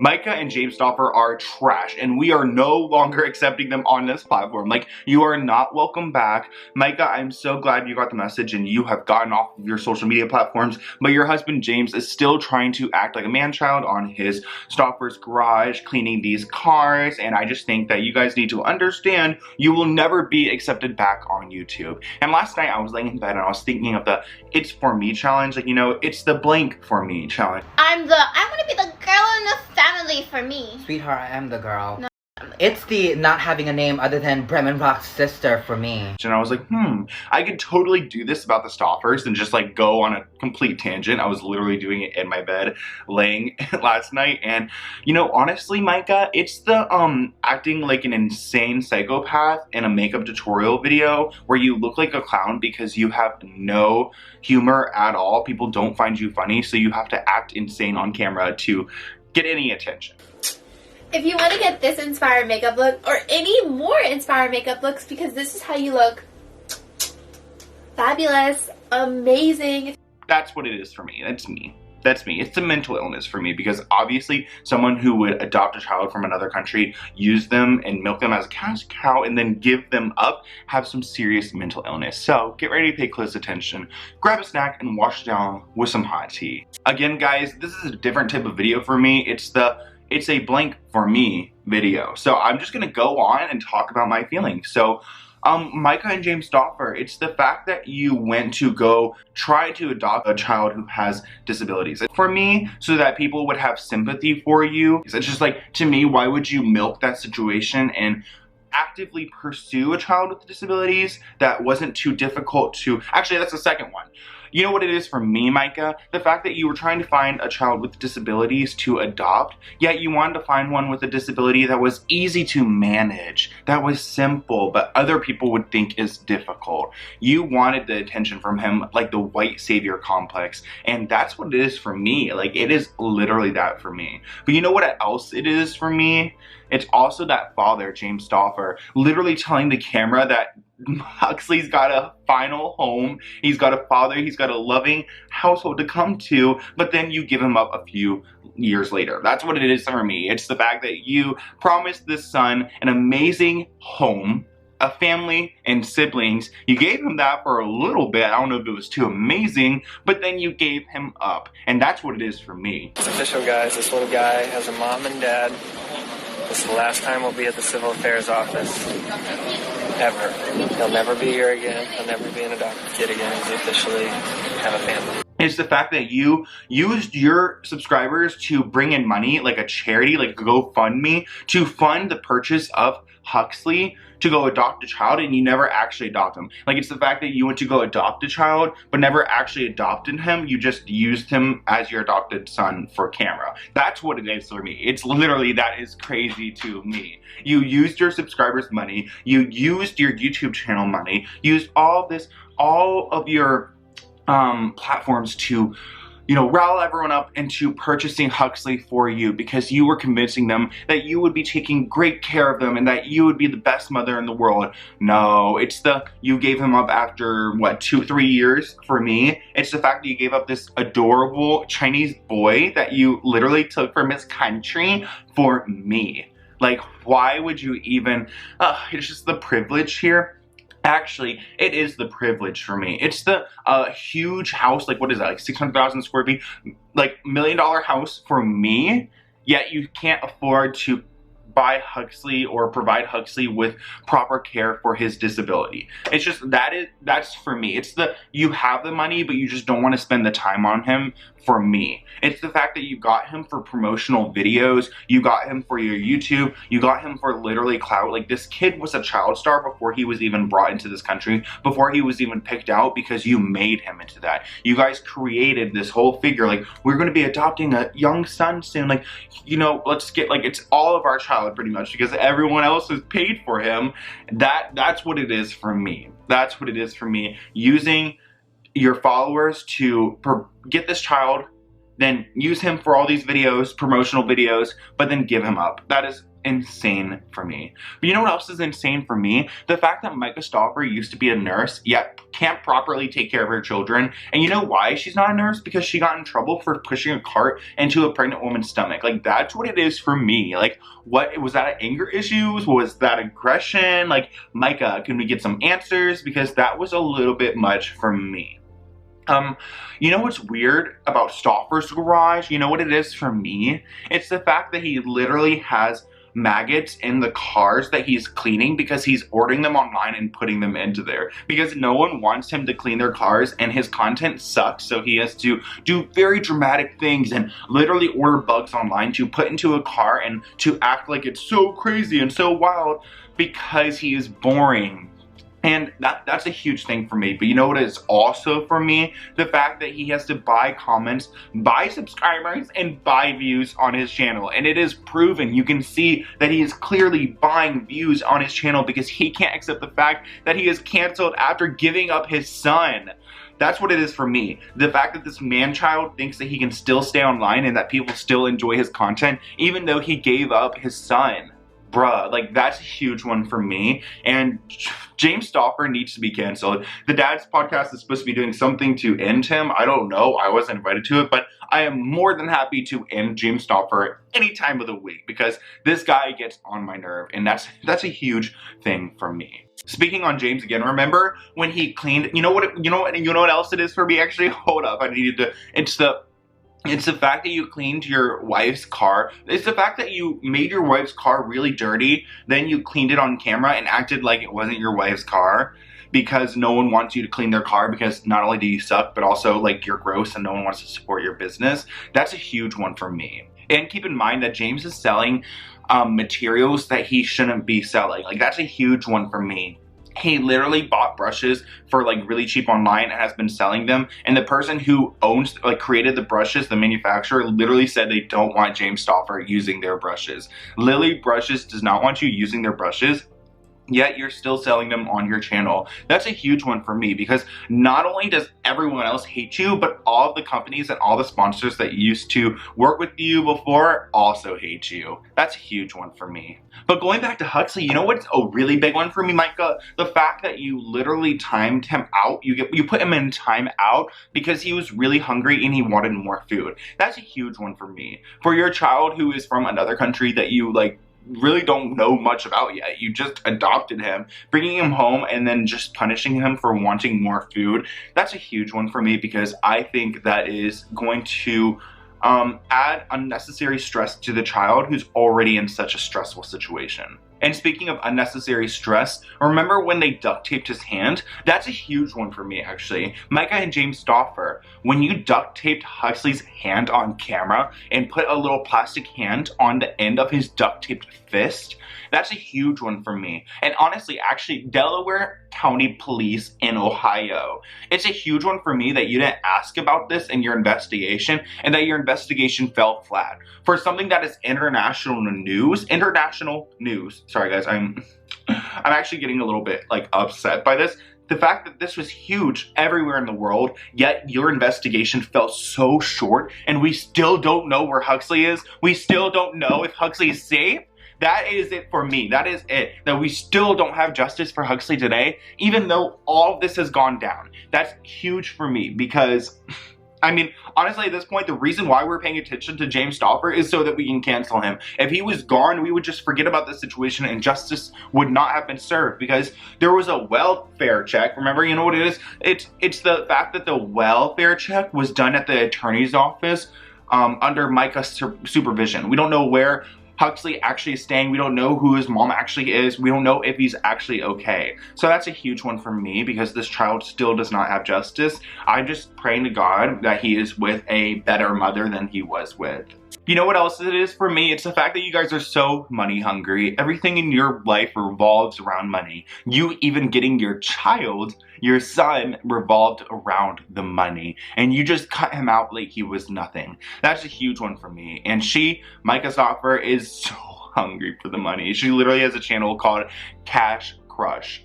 Myka and James Stauffer are trash, and we are no longer accepting them on this platform. Like, you are not welcome back. Myka, I'm so glad you got the message and you have gotten off of your social media platforms, but your husband James is still trying to act like a man-child on his Stauffer's garage, cleaning these cars, and I just think that you guys need to understand you will never be accepted back on YouTube. And last night I was laying in bed and I was thinking of the It's For Me challenge, like, you know, it's the blank for me challenge. I want to be the girl in the family for me. Sweetheart, I am the girl. No. It's the not having a name other than Bremen Rock's sister for me. And I was like, I could totally do this about the Stauffers and just like go on a complete tangent. I was literally doing it in my bed, laying last night. And you know, honestly, Myka, it's the acting like an insane psychopath in a makeup tutorial video where you look like a clown because you have no humor at all. People don't find you funny, so you have to act insane on camera to get any attention. If you want to get this inspired makeup look or any more inspired makeup looks, because this is how you look fabulous, amazing. That's what it is for me. That's me. That's me. It's a mental illness for me because obviously someone who would adopt a child from another country, use them and milk them as a cash cow and then give them up have some serious mental illness. So get ready to pay close attention. Grab a snack and wash it down with some hot tea. Again, guys, this is a different type of video for me. It's a blank for me video. So I'm just gonna go on and talk about my feelings. So Myka and James Stauffer, it's the fact that you went to go try to adopt a child who has disabilities. For me, so that people would have sympathy for you. It's just like, to me, why would you milk that situation and actively pursue a child with disabilities that wasn't too difficult to, actually that's the second one. You know what it is for me, Myka? The fact that you were trying to find a child with disabilities to adopt, yet you wanted to find one with a disability that was easy to manage, that was simple, but other people would think is difficult. You wanted the attention from him, like the white savior complex, and that's what it is for me. Like, it is literally that for me. But you know what else it is for me? It's also that father, James Stauffer, literally telling the camera that Huxley's got a final home, he's got a father, he's got a loving household to come to, but then you give him up a few years later. That's what it is for me. It's the fact that you promised this son an amazing home, a family and siblings. You gave him that for a little bit. I don't know if it was too amazing, but then you gave him up. And that's what it is for me. It's official, guys. This little guy has a mom and dad. This is the last time we'll be at the Civil Affairs office. Ever. He'll never be here again. He'll never be an adopted kid again. He'll officially have a family. It's the fact that you used your subscribers to bring in money, like a charity, like a GoFundMe, to fund the purchase of Huxley to go adopt a child, and you never actually adopt him. Like, it's the fact that you went to go adopt a child but never actually adopted him. You just used him as your adopted son for camera. That's what it is for me. It's literally, that is crazy to me. You used your subscribers' money, you used your YouTube channel money, used all of your platforms to, you know, rile everyone up into purchasing Huxley for you because you were convincing them that you would be taking great care of them and that you would be the best mother in the world. No, it's you gave him up after, what, 2-3 years for me. It's the fact that you gave up this adorable Chinese boy that you literally took from his country for me. Like, why would you even, it's just the privilege here. Actually, it is the privilege for me. It's the huge house, like, what is that, like 600,000 square feet, like $1 million house for me, yet you can't afford to buy Huxley or provide Huxley with proper care for his disability. It's just, that's for me. It's you have the money, but you just don't want to spend the time on him for me. It's the fact that you got him for promotional videos, you got him for your YouTube, you got him for literally clout. Like, this kid was a child star before he was even brought into this country, before he was even picked out, because you made him into that. You guys created this whole figure, like, we're going to be adopting a young son soon, like, you know, let's get, like, it's all of our child pretty much because everyone else has paid for him. That's what it is for me. That's what it is for me. Using your followers to get this child, then use him for all these videos, promotional videos, but then give him up. That is insane for me. But you know what else is insane for me? The fact that Myka Stauffer used to be a nurse, yet can't properly take care of her children. And you know why she's not a nurse? Because she got in trouble for pushing a cart into a pregnant woman's stomach. Like, that's what it is for me. Like, what was that, anger issues? Was that aggression? Like, Myka, can we get some answers? Because that was a little bit much for me. You know what's weird about Stauffer's garage? You know what it is for me? It's the fact that he literally has maggots in the cars that he's cleaning because he's ordering them online and putting them into there because no one wants him to clean their cars and his content sucks, so he has to do very dramatic things and literally order bugs online to put into a car and to act like it's so crazy and so wild because he is boring. And that's a huge thing for me. But you know what is also for me? The fact that he has to buy comments, buy subscribers, and buy views on his channel. And it is proven. You can see that he is clearly buying views on his channel because he can't accept the fact that he is canceled after giving up his son. That's what it is for me. The fact that this man-child thinks that he can still stay online and that people still enjoy his content even though he gave up his son. Bruh, like, that's a huge one for me. And James Stauffer needs to be canceled. The Dad's podcast is supposed to be doing something to end him. I don't know. I wasn't invited to it, but I am more than happy to end James Stauffer any time of the week because this guy gets on my nerve, and that's a huge thing for me. Speaking on James again, remember when he cleaned? You know what else it is for me? Actually, hold up. I needed to. It's the fact that you cleaned your wife's car. It's the fact that you made your wife's car really dirty, then you cleaned it on camera and acted like it wasn't your wife's car because no one wants you to clean their car because not only do you suck, but also like you're gross and no one wants to support your business. That's a huge one for me. And keep in mind that James is selling materials that he shouldn't be selling. Like, that's a huge one for me. He literally bought brushes for like really cheap online and has been selling them. And the person who created the brushes, the manufacturer, literally said they don't want James Stauffer using their brushes. Lily Brushes does not want you using their brushes, yet you're still selling them on your channel. That's a huge one for me because not only does everyone else hate you, but all of the companies and all the sponsors that used to work with you before also hate you. That's a huge one for me. But going back to Huxley, you know what's a really big one for me, Myka? The fact that you literally timed him out. You put him in time out because he was really hungry and he wanted more food. That's a huge one for me. For your child who is from another country that you really don't know much about yet. You just adopted him, bringing him home and then just punishing him for wanting more food. That's a huge one for me because I think that is going to add unnecessary stress to the child who's already in such a stressful situation. And speaking of unnecessary stress, remember when they duct taped his hand? That's a huge one for me, actually. Myka and James Stauffer, when you duct taped Huxley's hand on camera and put a little plastic hand on the end of his duct taped fist, that's a huge one for me. And honestly, actually, Delaware County Police in Ohio, it's a huge one for me that you didn't ask about this in your investigation and that your investigation fell flat. For something that is international news, sorry guys, I'm actually getting a little bit upset by this. The fact that this was huge everywhere in the world, yet your investigation fell so short and we still don't know where Huxley is. We still don't know if Huxley is safe. That is it for me. That is it. That we still don't have justice for Huxley today, even though all of this has gone down. That's huge for me because, I mean, honestly, at this point, the reason why we're paying attention to James Stauffer is so that we can cancel him. If he was gone, we would just forget about the situation and justice would not have been served because there was a welfare check. Remember, you know what it is? It's the fact that the welfare check was done at the attorney's office under Myka's supervision. We don't know where Huxley actually is staying. We don't know who his mom actually is. We don't know if he's actually okay. So that's a huge one for me because this child still does not have justice. I'm just praying to God that he is with a better mother than he was with. You know what else it is for me? It's the fact that you guys are so money hungry. Everything in your life revolves around money. You even getting your child, your son, revolved around the money. And you just cut him out like he was nothing. That's a huge one for me. And Myka Stauffer, is so hungry for the money. She literally has a channel called Cash Crush,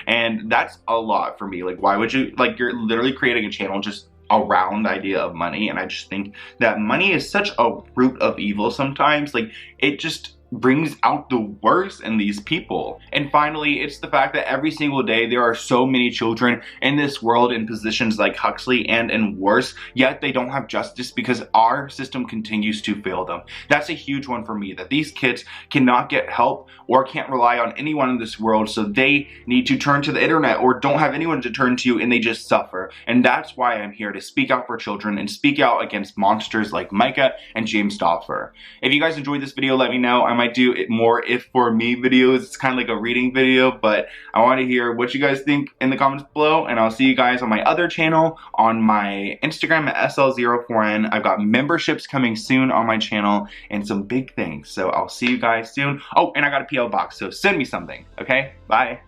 and that's a lot for me. Like, why would you, you're literally creating a channel just around the idea of money, and I just think that money is such a root of evil sometimes. Like, it just brings out the worst in these people. And finally, it's the fact that every single day there are so many children in this world in positions like Huxley and in worse, yet they don't have justice because our system continues to fail them. That's a huge one for me, that these kids cannot get help or can't rely on anyone in this world, so they need to turn to the internet or don't have anyone to turn to, and they just suffer. And that's why I'm here, to speak out for children and speak out against monsters like Myka and James Stauffer. If you guys enjoyed this video, let me know. I might do it more if for me videos. It's kind of like a reading video, but I want to hear what you guys think in the comments below, and I'll see you guys on my other channel, on my Instagram at SL04N. I've got memberships coming soon on my channel and some big things, so I'll see you guys soon. Oh, and I got a PO box, so send me something, okay? Bye.